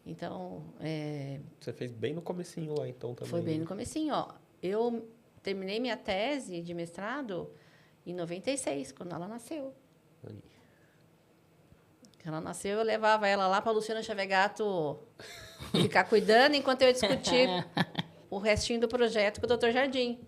Então, Você fez bem no comecinho lá, então, também. foi bem no comecinho, ó. Eu terminei minha tese de mestrado em 96, quando ela nasceu. Aí. Ela nasceu, eu levava ela lá para a Luciana Chavegato ficar cuidando, enquanto eu discutia o restinho do projeto com o Dr. Jardim.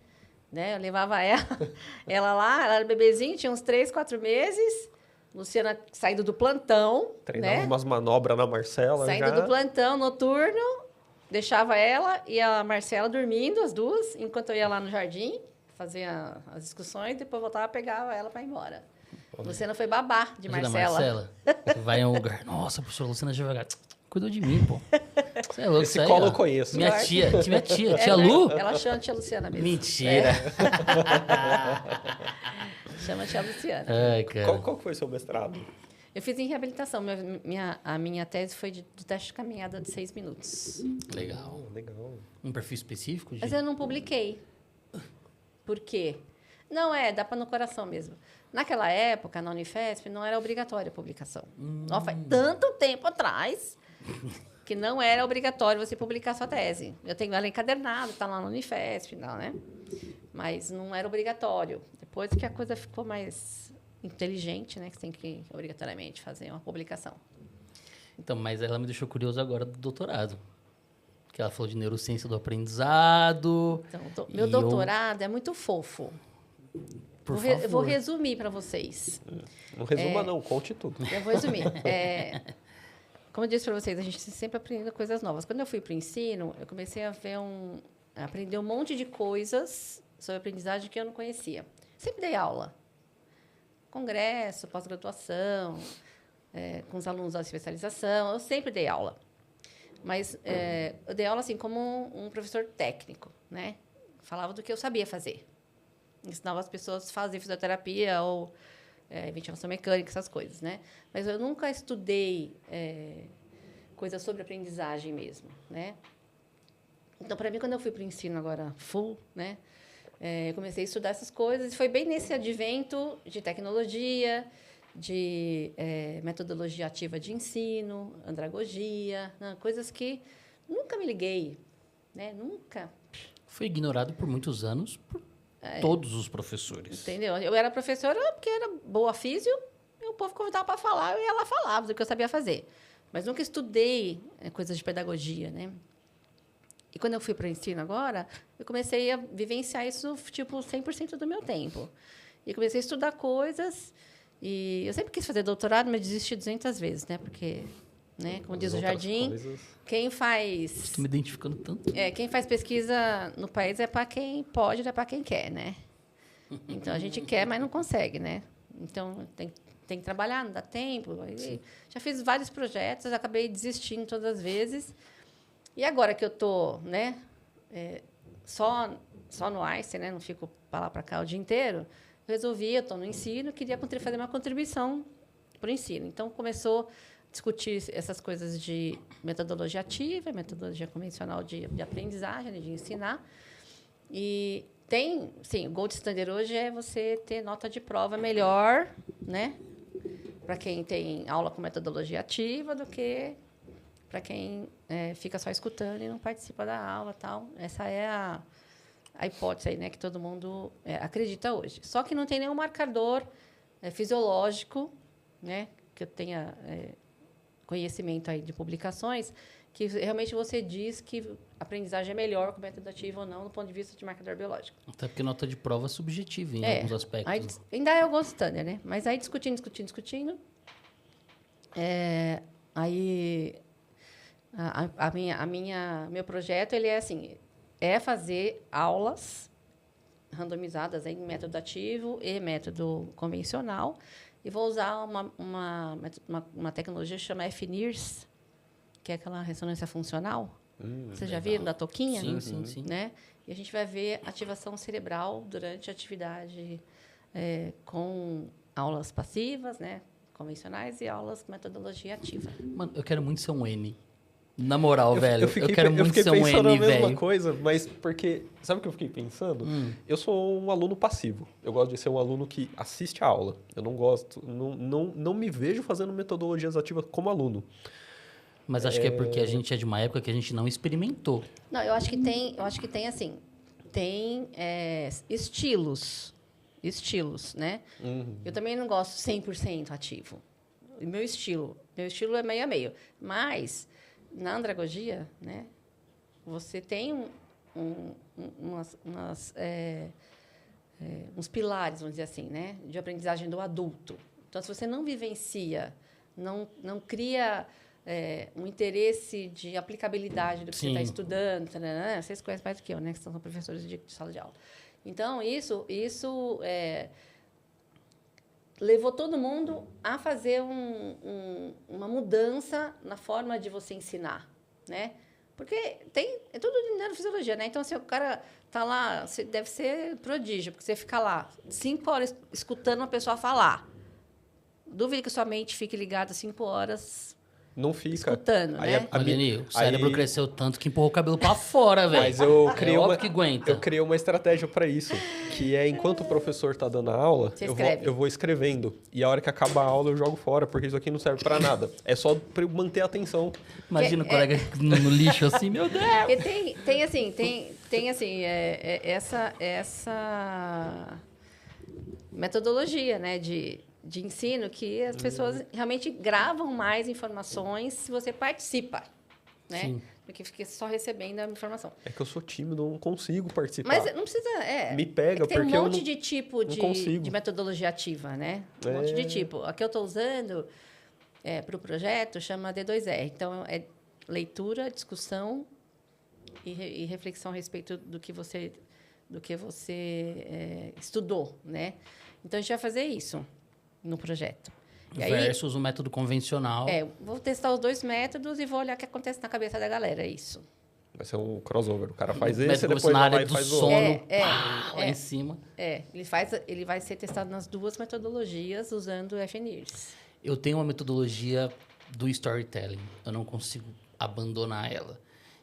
Né? Eu levava ela lá, ela era bebezinha, tinha uns 3, 4 meses. Luciana saindo do plantão, Treinava né? umas manobras na Marcela Saindo já. do plantão noturno, deixava ela e a Marcela dormindo, as duas, enquanto eu ia lá no jardim, fazia as discussões, depois voltava, pegava ela para ir embora. Luciana foi babá de Imagina, Marcela. Marcela, vai em um lugar. Nossa, professora Luciana Devagar, cuidou de mim, pô. Você é louco, Esse isso aí, colo ó. eu conheço. Minha tia Ela- Lu? Ela chama tia Luciana mesmo. Mentira. Chama tia Luciana. Ai, cara. Qual que foi o seu mestrado? Eu fiz em reabilitação. A minha tese foi de teste de caminhada de 6 minutos. Legal. Legal. Um perfil específico? Mas eu não publiquei. Por quê? Não dá para no coração mesmo. Naquela época, na Unifesp, não era obrigatória a publicação. Ó, faz tanto tempo atrás que não era obrigatório você publicar sua tese. Eu tenho ela encadernada, está lá na Unifesp, não, né? Mas não era obrigatório. Depois que a coisa ficou mais inteligente, né? Que você tem que, obrigatoriamente, fazer uma publicação. Então, mas ela me deixou curioso agora do doutorado. Que ela falou de neurociência do aprendizado. Então, meu E doutorado é muito fofo. Por Eu vou favor. resumir para vocês. Não resuma, não. Conte tudo. Eu vou resumir. Como eu disse para vocês, a gente sempre aprendendo coisas novas. Quando eu fui para o ensino, eu comecei a aprender um monte de coisas sobre aprendizagem que eu não conhecia. Sempre dei aula. Congresso, pós-graduação, com os alunos da especialização, eu sempre dei aula. Mas eu dei aula assim como um professor técnico, né? Falava do que eu sabia fazer. Ensinava as pessoas a fazer fisioterapia ou ventilação mecânica, essas coisas, né? Mas eu nunca estudei coisas sobre aprendizagem mesmo, né? Então, para mim, quando eu fui para o ensino agora full, né? Eu comecei a estudar essas coisas e foi bem nesse advento de tecnologia, de metodologia ativa de ensino, andragogia, né? Coisas que nunca me liguei, né? Nunca. Foi ignorado por muitos anos por todos os professores. Entendeu? Eu era professora porque era boa físio, e o povo convidava para falar, eu ia lá falava do que eu sabia fazer. Mas nunca estudei coisas de pedagogia, né? E quando eu fui para o ensino agora, eu comecei a vivenciar isso, tipo, 100% do meu tempo. E comecei a estudar coisas, e eu sempre quis fazer doutorado, mas desisti 200 vezes, né? Porque, né, como diz o Jardim, quem faz... Estou me identificando tanto. quem faz pesquisa no país é para quem pode, não é para quem quer, né? Então, a gente quer, mas não consegue, né? Então, tem que trabalhar, não dá tempo. Aí, já fiz vários projetos, acabei desistindo todas as vezes. E agora que eu estou, né, só no Einstein, né, não fico para lá para cá o dia inteiro, eu estou no ensino, queria fazer uma contribuição para o ensino. Então, começou a discutir essas coisas de metodologia ativa, metodologia convencional de aprendizagem, de ensinar. E sim, o gold standard hoje é você ter nota de prova melhor, né, para quem tem aula com metodologia ativa do que para quem fica só escutando e não participa da aula, tal. Essa é a hipótese aí, né, que todo mundo acredita hoje. Só que não tem nenhum marcador fisiológico, né, que eu tenha conhecimento aí de publicações, que realmente você diz que a aprendizagem é melhor com método ativo ou não, do ponto de vista de marcador biológico. Até porque nota de prova é subjetiva em alguns aspectos. Aí, ainda é o gold standard, né? Mas aí discutindo, aí meu projeto ele é assim, fazer aulas randomizadas em método ativo e método convencional, e vou usar uma tecnologia que chama FNIRS, que é aquela ressonância funcional. Vocês já viram da touquinha? Sim. Né? E a gente vai ver ativação cerebral durante a atividade com aulas passivas, né, convencionais, e aulas com metodologia ativa. Mano, eu quero muito ser um N. Na moral, velho. Eu Eu quero muito fiquei ser um pensando N, a mesma velho. coisa, mas porque... Sabe o que eu fiquei pensando? Eu sou um aluno passivo. Eu gosto de ser um aluno que assiste a aula. Eu não gosto... Não me vejo fazendo metodologias ativas como aluno. Mas acho que é porque a gente é de uma época que a gente não experimentou. Não, eu acho que tem assim, tem estilos, né? Eu também não gosto 100% ativo. O meu estilo é meio a meio. Mas, na andragogia, né, você tem uns pilares, vamos dizer assim, né, de aprendizagem do adulto. Então, se você não vivencia, não cria um interesse de aplicabilidade do que você está estudando, tarará, vocês conhecem mais do que eu, né, que são professores de sala de aula. Então, isso levou todo mundo a fazer uma mudança na forma de você ensinar, né? Porque é tudo de neurofisiologia, né? Então, se o cara tá lá, você deve ser prodígio, porque você fica lá 5 horas escutando uma pessoa falar. Duvido que sua mente fique ligada 5 horas não fica escutando, né? Aline, o cérebro cresceu tanto que empurrou o cabelo pra fora, velho. Mas eu criei eu criei uma estratégia para isso, que é enquanto o professor tá dando a aula, eu vou escrevendo. E a hora que acaba a aula eu jogo fora, porque isso aqui não serve para nada. É só para eu manter a atenção. Imagina o colega no lixo assim, meu Deus. E tem assim, essa metodologia, né, de ensino que as pessoas realmente gravam mais informações se você participa, né? Sim. Do que fica só recebendo a informação. É que eu sou tímido, não consigo participar. Mas não precisa... Me pega, tem porque um monte de tipo consigo. de metodologia ativa, né? Um monte de tipo. A que eu estou usando para o projeto chama D2R. Então, é leitura, discussão e reflexão a respeito do que você estudou, né? Então, a gente vai fazer isso no projeto. Versus o método convencional. Vou testar os 2 métodos e vou olhar o que acontece na cabeça da galera, é isso. Vai ser um crossover. O cara faz esse, Método depois na vai área lá e do faz o sono, outro. lá em cima. Ele vai ser testado nas 2 metodologias usando o FNIRS. Eu tenho uma metodologia do storytelling. Eu não consigo abandonar ela.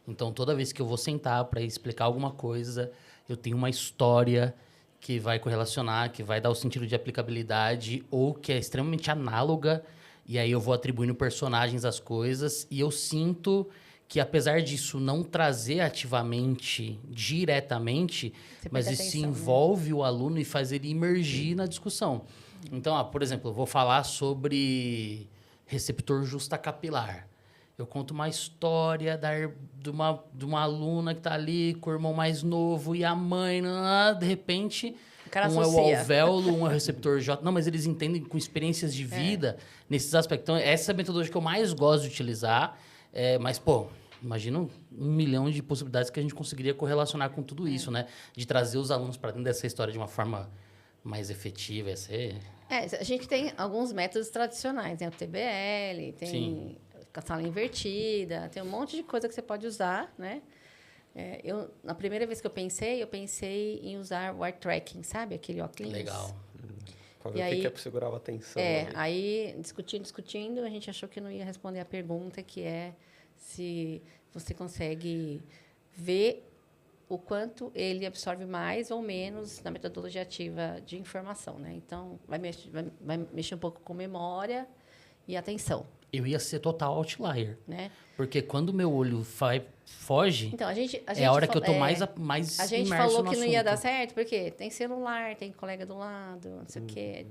Então, toda vez que eu vou sentar para explicar alguma coisa, eu tenho uma história que vai correlacionar, que vai dar o sentido de aplicabilidade ou que é extremamente análoga, e aí eu vou atribuindo personagens às coisas, e eu sinto que, apesar disso não trazer ativamente, diretamente, mas isso atenção, envolve o aluno e faz ele imergir na discussão. Então, por exemplo, eu vou falar sobre receptor justacapilar. Eu conto uma história de uma aluna que está ali com o irmão mais novo e a mãe, de repente, um é o alvéolo, um é o receptor J. Não, mas eles entendem com experiências de vida nesses aspectos. Então, essa é a metodologia que eu mais gosto de utilizar. Mas, imagina 1 milhão de possibilidades que a gente conseguiria correlacionar com tudo isso, né? De trazer os alunos para dentro dessa história de uma forma mais efetiva. A gente tem alguns métodos tradicionais, né? O TBL, tem... com a sala invertida, tem um monte de coisa que você pode usar, né? Na primeira vez que eu pensei em usar o eye tracking, sabe? Aquele óculos. Legal. Pra ver o que é para segurar a atenção. Aí, discutindo, a gente achou que não ia responder a pergunta, que é se você consegue ver o quanto ele absorve mais ou menos na metodologia ativa de informação, né? Então, vai mexer um pouco com memória e atenção. Eu ia ser total outlier. Né? Porque quando o meu olho foge, então, a gente é a hora que eu tô mais a gente imerso falou no que não assunto. ia dar certo, porque tem celular, tem colega do lado, não sei o quê.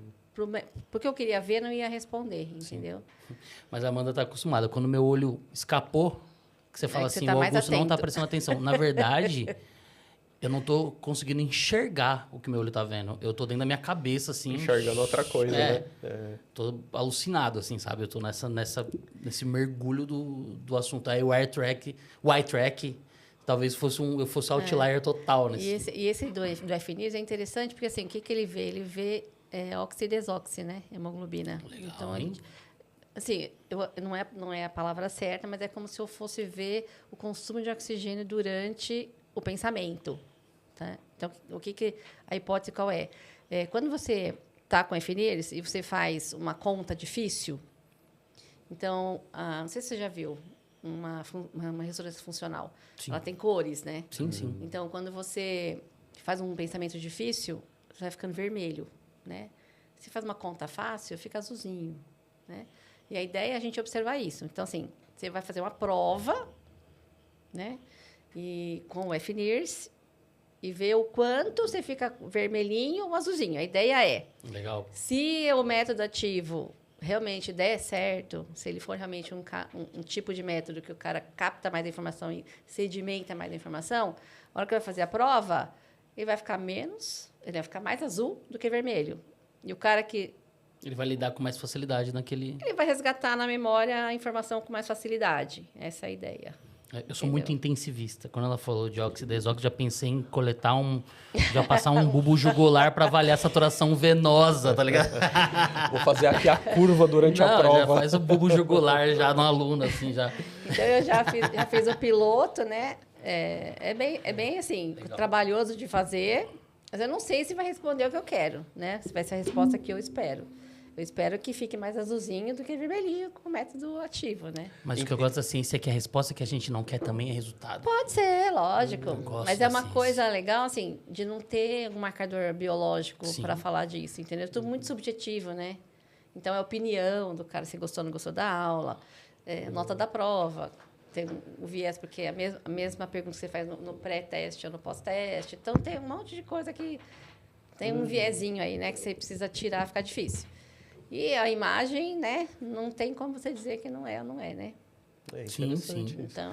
Porque eu queria ver, não ia responder, entendeu? Mas a Amanda tá acostumada. Quando o meu olho escapou, que você fala assim, o Augusto não tá prestando atenção. Na verdade... Eu não tô conseguindo enxergar o que meu olho tá vendo. Eu tô dentro da minha cabeça, assim... Enxergando outra coisa, né? Tô alucinado, assim, sabe? Eu tô nesse mergulho do assunto. Aí o eye track, talvez eu fosse outlier total nesse. E esse do FNIRS é interessante, porque assim, o que ele vê? Ele vê óxido e desóxido, né? Hemoglobina. Legal, então, assim, não é a palavra certa, mas é como se eu fosse ver o consumo de oxigênio durante o pensamento. Tá? Então, a hipótese qual é? Quando você está com FNIRS e você faz uma conta difícil, então, não sei se você já viu uma ressonância funcional. Sim. Ela tem cores, né? Sim, sim. Então, quando você faz um pensamento difícil, você vai ficando vermelho, né? Se faz uma conta fácil, fica azulzinho, né? E a ideia é a gente observar isso. Então, assim, você vai fazer uma prova, né? E com o FNIRS e ver o quanto você fica vermelhinho ou azulzinho. A ideia é, legal. Se o método ativo realmente der certo, se ele for realmente um tipo de método que o cara capta mais a informação e sedimenta mais a informação, a hora que vai fazer a prova, ele vai ficar mais azul do que vermelho. E o cara que... Ele vai lidar com mais facilidade naquele... Ele vai resgatar na memória a informação com mais facilidade. Essa é a ideia. Eu sou muito intensivista. Quando ela falou de óxido exóxido, já pensei em coletar já passar um bulbo jugular para avaliar a saturação venosa, tá ligado? Vou fazer aqui a curva durante a prova. Já faz o bulbo jugular já no aluno, assim, já. Então, eu já fiz o piloto, né? É bem assim, legal. Trabalhoso de fazer, mas eu não sei se vai responder o que eu quero, né? Se vai ser a resposta que eu espero. Eu espero que fique mais azulzinho do que vermelhinho com o método ativo, né? Mas o que eu gosto da ciência é que a resposta que a gente não quer também é resultado. Pode ser, lógico. Mas é uma coisa legal, assim, de não ter um marcador biológico para falar disso, entendeu? Tudo muito subjetivo, né? Então, é opinião do cara, se gostou ou não gostou da aula, nota da prova, tem o viés, porque é a mesma pergunta que você faz no pré-teste ou no pós-teste. Então, tem um monte de coisa que tem um viezinho aí, né? Que você precisa tirar, fica difícil. E a imagem, né? Não tem como você dizer que não é ou não é, né? Sim. Então,